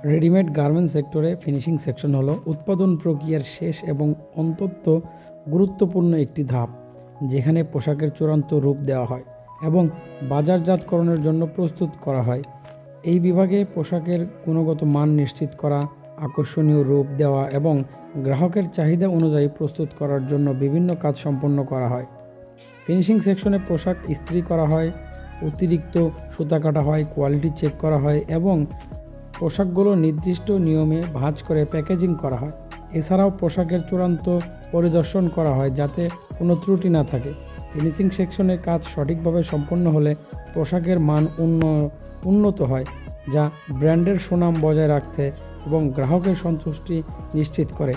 Readymade garment সেক্টরে finishing section হলো উৎপাদন প্রক্রিয়ার শেষ এবং অত্যন্ত গুরুত্বপূর্ণ একটি ধাপ, যেখানে পোশাকের চূড়ান্ত রূপ দেওয়া হয় এবং বাজারজাতকরণের জন্য প্রস্তুত করা হয়। এই বিভাগে পোশাকের গুণগত মান নিশ্চিত করা, আকর্ষণীয় রূপ দেওয়া এবং গ্রাহকের চাহিদা অনুযায়ী প্রস্তুত করার জন্য বিভিন্ন কাজ সম্পন্ন করা হয়। ফিনিশিং সেকশনে পোশাক ইস্ত্রি করা হয়, অতিরিক্ত সুতা কাটা হয়, কোয়ালিটি চেক করা হয় এবং পোশাকগুলো নির্দিষ্ট নিয়মে ভাঁজ করে প্যাকেজিং করা হয়। এছাড়াও পোশাকের চূড়ান্ত পরিদর্শন করা হয় যাতে কোনো ত্রুটি না থাকে। ফিনিশিং সেকশনের কাজ সঠিকভাবে সম্পন্ন হলে পোশাকের মান উন্নত হয়, যা ব্র্যান্ডের সুনাম বজায় রাখতে এবং গ্রাহকের সন্তুষ্টি নিশ্চিত করে।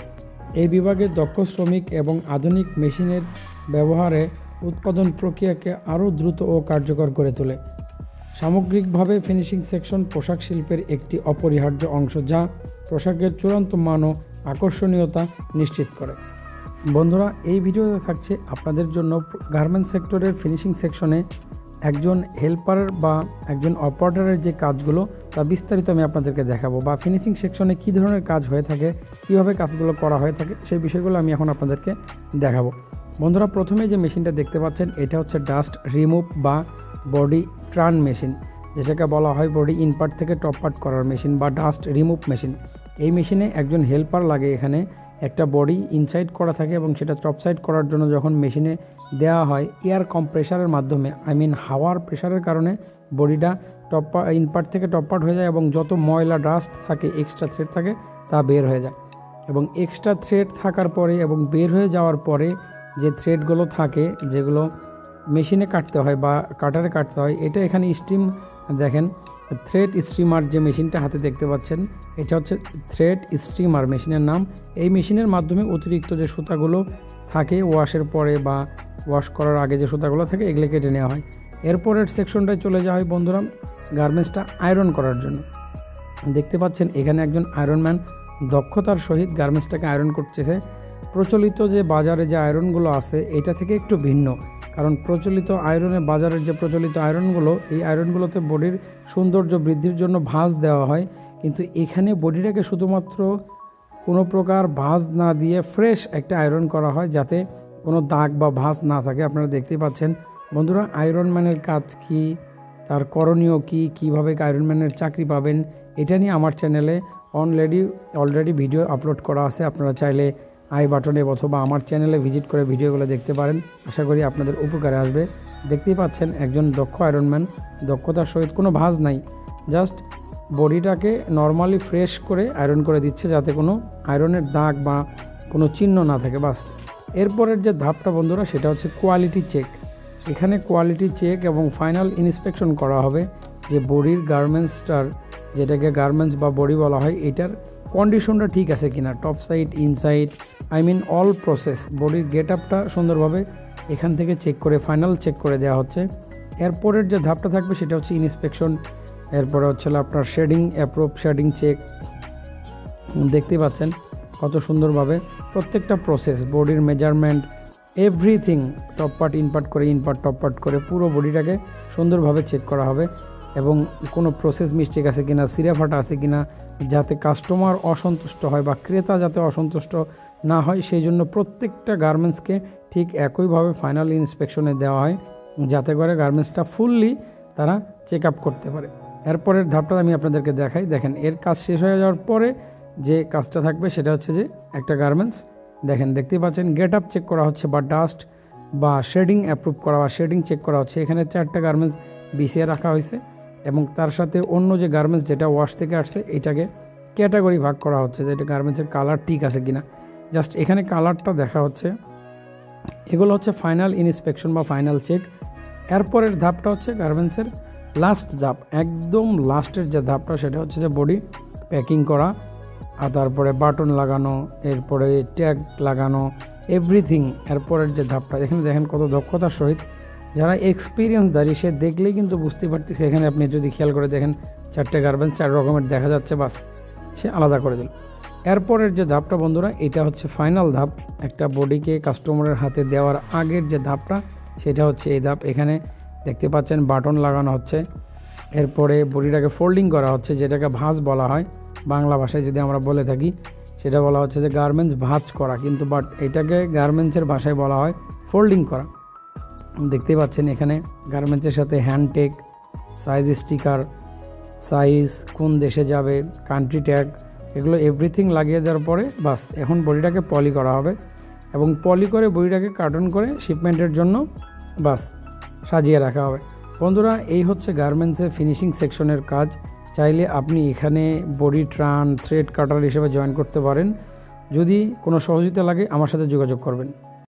এই বিভাগে দক্ষ শ্রমিক এবং আধুনিক মেশিনের ব্যবহারে উৎপাদন প্রক্রিয়াকে আরও দ্রুত ও কার্যকর করে তোলে। সামগ্রিকভাবে ফিনিশিং সেকশন পোশাক শিল্পের একটি অপরিহার্য অংশ, যা পোশাকের চূড়ান্ত মান ও আকর্ষণীয়তা নিশ্চিত করে। বন্ধুরা, এই ভিডিওতে থাকছে আপনাদের জন্য গার্মেন্টস সেক্টরের ফিনিশিং সেকশনে একজন হেল্পার বা একজন অপারেটরের যে কাজগুলো তা বিস্তারিত আমি আপনাদেরকে দেখাবো, বা ফিনিশিং সেকশনে কী ধরনের কাজ হয়ে থাকে, কীভাবে কাজগুলো করা হয়ে থাকে, সেই বিষয়গুলো আমি এখন আপনাদেরকে দেখাবো। বন্ধুরা, প্রথমে যে মেশিনটা দেখতে পাচ্ছেন এটা হচ্ছে ডাস্ট রিমুভ বা বডি ট্রান মেশিন, যেটাকে বলা হয় বডি ইনপার্ট থেকে টপ পার্ট করার মেশিন বা ডাস্ট রিমুভ মেশিন। এই মেশিনে একজন হেল্পার লাগে। এখানে একটা বডি ইনসাইড করা থাকে এবং সেটা টপ সাইড করার জন্য যখন মেশিনে দেওয়া হয় এয়ার কম্প্রেসারের মাধ্যমে, হাওয়ার প্রেশারের কারণে বডিটা ইনপার্ট থেকে টপ পার্ট হয়ে যায় এবং যত ময়লা ডাস্ট থাকে, এক্সট্রা থ্রেড থাকে, তা বের হয়ে যায়। এবং এক্সট্রা থ্রেড থাকার পরে এবং বের হয়ে যাওয়ার পরে যে থ্রেডগুলো থাকে, যেগুলো মেশিনে কাটতে হয় বা কাটারে কাটতে হয়, এটা এখানে স্টিম, দেখেন থ্রেড স্ট্রিমার যে মেশিনটা হাতে দেখতে পাচ্ছেন, এটা হচ্ছে থ্রেড স্ট্রিমার মেশিনের নাম। এই মেশিনের মাধ্যমে অতিরিক্ত যে সুতাগুলো থাকে ওয়াশের পরে বা ওয়াশ করার আগে যে সুতাগুলো থাকে, এগুলো কেটে নেওয়া হয়। এরপরের সেকশনটায় চলে যাওয়া হয় বন্ধুরা গার্মেন্টসটা আয়রন করার জন্য। দেখতে পাচ্ছেন এখানে একজন আয়রনম্যান দক্ষতার সহিত গার্মেন্টসটাকে আয়রন করতেছে। প্রচলিত যে বাজারে যে আয়রনগুলো আছে এটা থেকে একটু ভিন্ন, কারণ প্রচলিত আয়রনের বাজারের যে প্রচলিত আয়রনগুলো, এই আয়রনগুলোতে বডির সৌন্দর্য বৃদ্ধির জন্য ভাঁজ দেওয়া হয়, কিন্তু এখানে বডিটাকে শুধুমাত্র কোনো প্রকার ভাঁজ না দিয়ে ফ্রেশ একটা আয়রন করা হয়, যাতে কোনো দাগ বা ভাঁজ না থাকে। আপনারা দেখতেই পাচ্ছেন বন্ধুরা, আয়রনম্যানের কাজ কি, তার করণীয় কি, কীভাবে আয়রনম্যানের চাকরি পাবেন, এটা নিয়ে আমার চ্যানেলে অলরেডি ভিডিও আপলোড করা আছে। আপনারা চাইলে আই বাটনে অথবা আমার চ্যানেলে ভিজিট করে ভিডিওগুলো দেখতে পারেন। আশা করি আপনাদের উপকারে আসবে। দেখতেই পাচ্ছেন একজন দক্ষ আয়রনম্যান, দক্ষতার সহিত কোনো ভাঁজ নাই, জাস্ট বডিটাকে নর্মালি ফ্রেশ করে আয়রন করে দিচ্ছে, যাতে কোনো আয়রনের দাগ বা কোনো চিহ্ন না থাকে, বাস। এরপরের যে ধাপটা বন্ধুরা, সেটা হচ্ছে কোয়ালিটি চেক। এখানে কোয়ালিটি চেক এবং ফাইনাল ইন্সপেকশন করা হবে যে বডির গার্মেন্টসটার, যেটাকে গার্মেন্টস বা বডি বলা হয়, এটার কন্ডিশনটা ঠিক আছে কিনা, top side, inside, all process, বডির গেট আপটা সুন্দরভাবে এখান থেকে চেক করে ফাইনাল চেক করে দেওয়া হচ্ছে। এরপরের যে ধাপটা থাকবে সেটা হচ্ছে ইন্সপেকশন। এরপরে হচ্ছে আপনার শেডিং অ্যাপ্রুভ, শেডিং চেক। দেখতে পাচ্ছেন কত সুন্দরভাবে প্রত্যেকটা প্রসেস, বডির মেজারমেন্ট, এভরিথিং, টপ পার্ট ইনপার্ট করে, ইনপার্ট টপ পার্ট করে পুরো বডিটাকে সুন্দরভাবে চেক করা হবে এবং কোনো প্রসেস মিস্টেক আছে কিনা, সিরা ফাটা আছে কিনা, যাতে কাস্টমার অসন্তুষ্ট হয় বা ক্রেতা যাতে অসন্তুষ্ট না হয়, সেই জন্য প্রত্যেকটা গার্মেন্টসকে ঠিক একইভাবে ফাইনাল ইন্সপেকশনে দেওয়া হয়, যাতে করে গার্মেন্টসটা ফুললি তারা চেক আপ করতে পারে। এরপরের ধাপটা আমি আপনাদেরকে দেখাই। দেখেন, এর কাজ শেষ হয়ে যাওয়ার পরে যে কাজটা থাকবে সেটা হচ্ছে যে একটা গার্মেন্টস, দেখতেই পাচ্ছেন গেট আপ চেক করা হচ্ছে বা ডাস্ট বা শেডিং অ্যাপ্রুভ করা বা শেডিং চেক করা হচ্ছে। এখানে 4টা গার্মেন্টস বিছিয়ে রাখা হয়েছে এবং তার সাথে অন্য যে গার্মেন্টস যেটা ওয়াশ থেকে আসছে এটাকে ক্যাটাগরি ভাগ করা হচ্ছে, যে এটা গার্মেন্টসের কালার ঠিক আছে কিনা, জাস্ট এখানে কালারটা দেখা হচ্ছে। এগুলো হচ্ছে ফাইনাল ইন্সপেকশন বা ফাইনাল চেক। এরপরের ধাপটা হচ্ছে গার্মেন্টসের লাস্ট ধাপ, একদম লাস্টের যে ধাপটা সেটা হচ্ছে যে বডি প্যাকিং করা, আর তারপরে বাটন লাগানো, এরপরে ট্যাগ লাগানো, এভরিথিং। এরপরের যে ধাপটা, এখানে দেখেন কত দক্ষতার সহিত, যারা এক্সপিরিয়েন্সদারি সে দেখলেই কিন্তু বুঝতে পারতেছে। এখানে আপনি যদি খেয়াল করে দেখেন 4টে গার্মেন্টস 4 রকমের দেখা যাচ্ছে, বাস সে আলাদা করে দিল। এরপরের যে ধাপটা বন্ধুরা, এটা হচ্ছে ফাইনাল ধাপ। একটা বডিকে কাস্টমারের হাতে দেওয়ার আগের যে ধাপটা সেটা হচ্ছে এই ধাপ। এখানে দেখতে পাচ্ছেন বাটন লাগানো হচ্ছে, এরপরে বডিটাকে ফোল্ডিং করা হচ্ছে, যেটাকে ভাঁজ বলা হয়। বাংলা ভাষায় যদি আমরা বলে থাকি সেটা বলা হচ্ছে যে গার্মেন্টস ভাঁজ করা, কিন্তু বাট এটাকে গার্মেন্টসের ভাষায় বলা হয় ফোল্ডিং করা। দেখতেই পাচ্ছেন এখানে গার্মেন্টসের সাথে হ্যান্ডটেগ, সাইজ স্টিকার, সাইজ, কোন দেশে যাবে, কান্ট্রি ট্যাগ, এগুলো এভরিথিং লাগিয়ে দেওয়ার পরে বাস এখন বডিটাকে পলি করা হবে এবং পলি করে বডিটাকে কার্টন করে শিপমেন্টের জন্য বাস সাজিয়ে রাখা হবে। বন্ধুরা, এই হচ্ছে গার্মেন্টসের ফিনিশিং সেকশনের কাজ। চাইলে আপনি এখানে বডি ট্রান, থ্রেড কাটার হিসেবে জয়েন করতে পারেন। যদি কোনো সহযোগিতা লাগে আমার সাথে যোগাযোগ করবেন।